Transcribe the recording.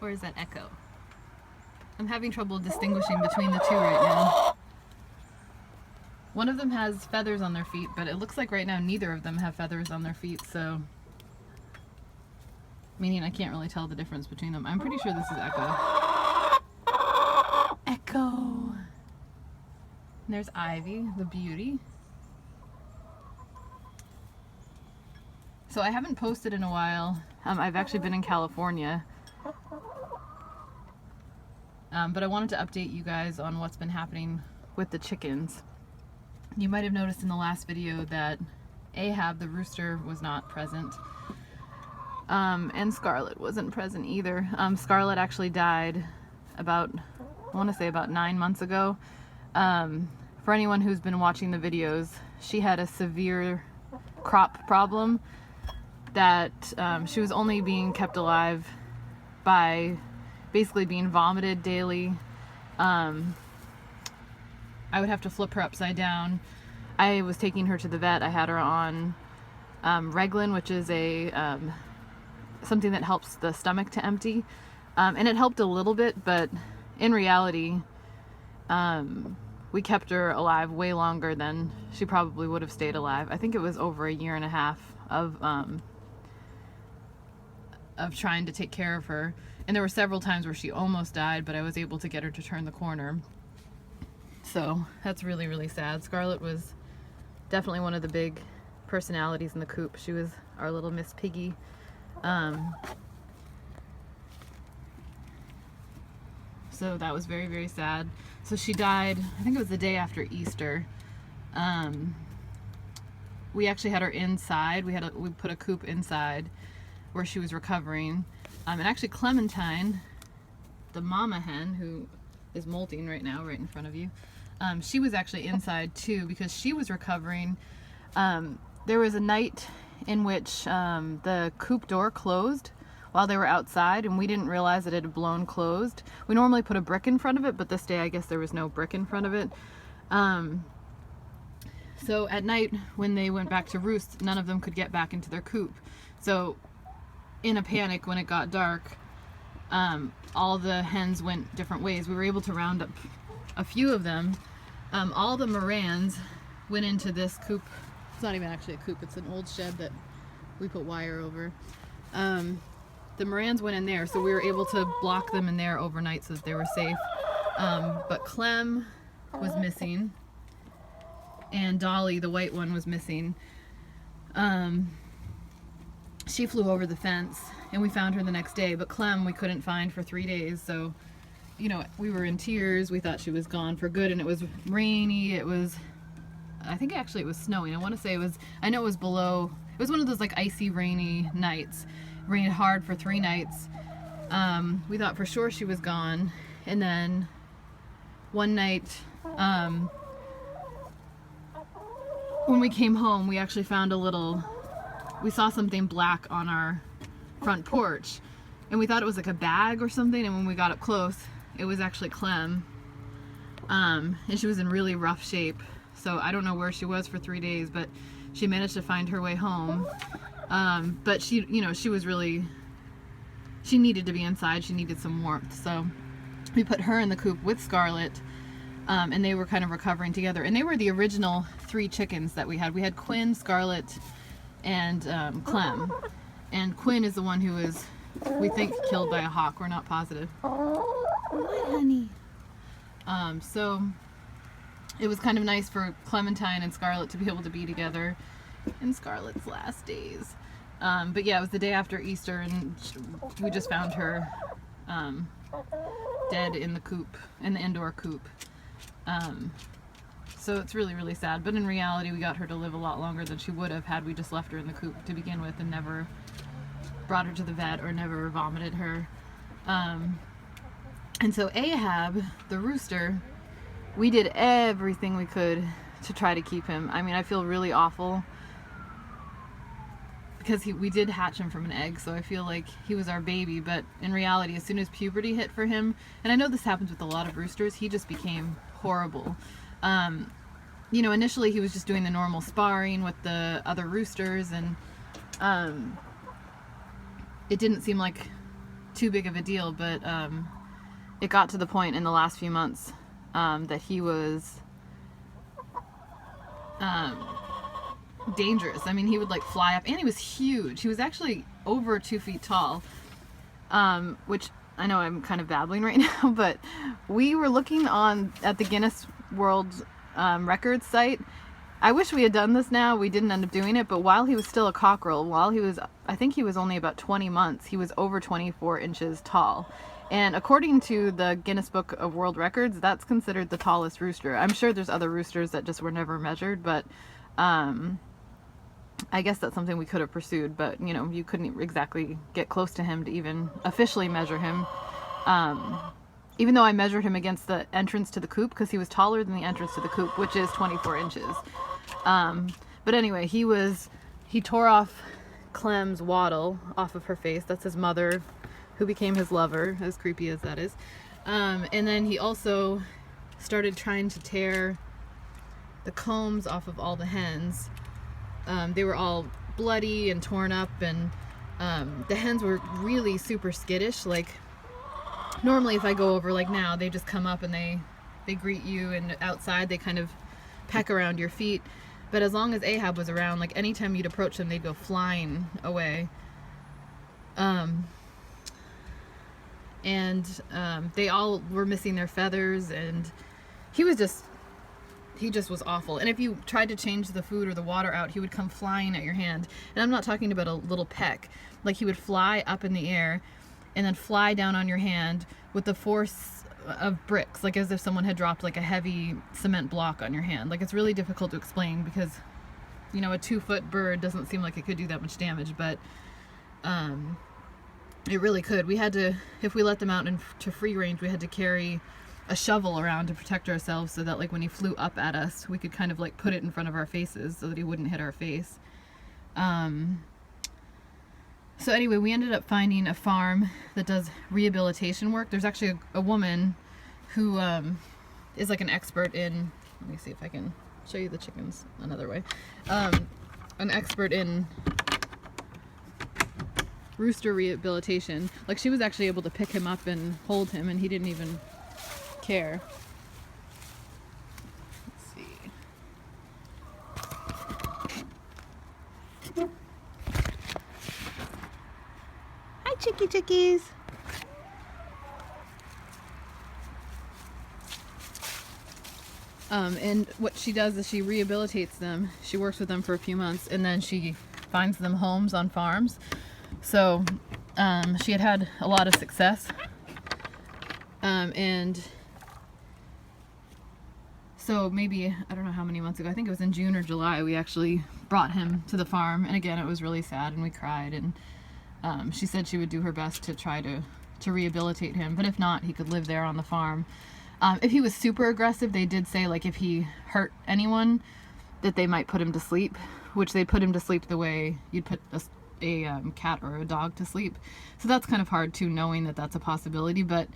Or is that Echo? I'm having trouble distinguishing between the two right now. One of them has feathers on their feet, but it looks like right now neither of them have feathers on their feet, so... meaning I can't really tell the difference between them. I'm pretty sure this is Echo. Echo! And there's Ivy, the beauty. So I haven't posted in a while. I've actually been in California. But I wanted to update you guys on what's been happening with the chickens. You might have noticed in the last video that Ahab the rooster was not present. And Scarlett wasn't present either. Scarlett actually died about, I want to say about 9 months ago. For anyone who's been watching the videos, she had a severe crop problem that she was only being kept alive by basically being vomited daily. I would have to flip her upside down. I was taking her to the vet. I had her on Reglan, which is a something that helps the stomach to empty, and it helped a little bit, but in reality we kept her alive way longer than she probably would have stayed alive. I think it was over 1.5 years of trying to take care of her, and there were several times where she almost died, but I was able to get her to turn the corner. So that's really, really sad. Scarlett was definitely one of the big personalities in the coop. She was our little Miss Piggy. So that was very, very sad. So she died, I think it was the day after Easter. We actually had her inside. We put a coop inside where she was recovering. And actually Clementine, the mama hen, who is molting right now right in front of you, she was actually inside too because she was recovering. There was a night in which the coop door closed while they were outside, and we didn't realize that it had blown closed. We normally put a brick in front of it, but this day I guess there was no brick in front of it. So at night when they went back to roost, none of them could get back into their coop. So in a panic, when it got dark, all the hens went different ways. We were able to round up a few of them. All the Morans went into this coop. It's not even actually a coop, it's an old shed that we put wire over. The Morans went in there, so we were able to block them in there overnight so that they were safe. But Clem was missing, and Dolly, the white one, was missing. She flew over the fence, and we found her the next day, but Clem we couldn't find for 3 days, so, you know, we were in tears. We thought she was gone for good, and it was rainy. It was, I think actually it was snowing. I want to say it was, I know it was below, it was one of those like icy, rainy nights. It rained hard for 3 nights. We thought for sure she was gone, and then one night, when we came home, we actually found we saw something black on our front porch, and we thought it was like a bag or something, and when we got up close, it was actually Clem. And she was in really rough shape, so I don't know where she was for 3 days, but she managed to find her way home. But she, you know, she needed to be inside. She needed some warmth, so we put her in the coop with Scarlett, and they were kind of recovering together, and they were the original 3 chickens that we had. We had Quinn, Scarlett, and Clem, and Quinn is the one who was, we think, killed by a hawk. We're not positive. What, honey? So it was kind of nice for Clementine and Scarlett to be able to be together in Scarlett's last days. But yeah, it was the day after Easter, and we just found her dead in the coop, in the indoor coop. So it's really, really sad, but in reality we got her to live a lot longer than she would have had we just left her in the coop to begin with and never brought her to the vet or never vomited her. And so Ahab the rooster, we did everything we could to try to keep him. I mean, I feel really awful because we did hatch him from an egg, so I feel like he was our baby, but in reality, as soon as puberty hit for him, and I know this happens with a lot of roosters, he just became horrible. You know, initially he was just doing the normal sparring with the other roosters, and it didn't seem like too big of a deal, but it got to the point in the last few months that he was dangerous. I mean, he would like fly up, and he was huge. He was actually over 2 feet tall, which I know I'm kind of babbling right now, but we were looking at the Guinness World Records site. I wish we had done this now. We didn't end up doing it, but while he was still a cockerel, I think he was only about 20 months, he was over 24 inches tall. And according to the Guinness Book of World Records, that's considered the tallest rooster. I'm sure there's other roosters that just were never measured, but I guess that's something we could have pursued, but you know, you couldn't exactly get close to him to even officially measure him. Even though I measured him against the entrance to the coop, because he was taller than the entrance to the coop, which is 24 inches. But anyway, he tore off Clem's waddle off of her face. That's his mother, who became his lover, as creepy as that is. And then he also started trying to tear the combs off of all the hens. They were all bloody and torn up, and the hens were really super skittish. Like, normally if I go over like now, they just come up and they greet you, and outside they kind of peck around your feet. But as long as Ahab was around, like anytime you'd approach them, they'd go flying away. They all were missing their feathers, and he just was awful. And if you tried to change the food or the water out, he would come flying at your hand. And I'm not talking about a little peck. Like, he would fly up in the air and then fly down on your hand with the force of bricks, like as if someone had dropped like a heavy cement block on your hand. Like, it's really difficult to explain because, you know, a 2-foot bird doesn't seem like it could do that much damage, but it really could. We had to, if we let them out into free range, we had to carry a shovel around to protect ourselves, so that like when he flew up at us, we could kind of like put it in front of our faces so that he wouldn't hit our face. So anyway, we ended up finding a farm that does rehabilitation work. There's actually a woman who is like an expert in, let me see if I can show you the chickens another way, an expert in rooster rehabilitation. Like, she was actually able to pick him up and hold him, and he didn't even care. Let's see. Hi, chickies. And what she does is she rehabilitates them. She works with them for a few months, and then she finds them homes on farms. So she had a lot of success. And so maybe, I don't know how many months ago, I think it was in June or July, we actually brought him to the farm. And again, it was really sad, and we cried. And she said she would do her best to try to rehabilitate him. But if not, he could live there on the farm. If he was super aggressive, they did say, like, if he hurt anyone, that they might put him to sleep, which they put him to sleep the way you'd put a cat or a dog to sleep. So that's kind of hard too, knowing that that's a possibility. But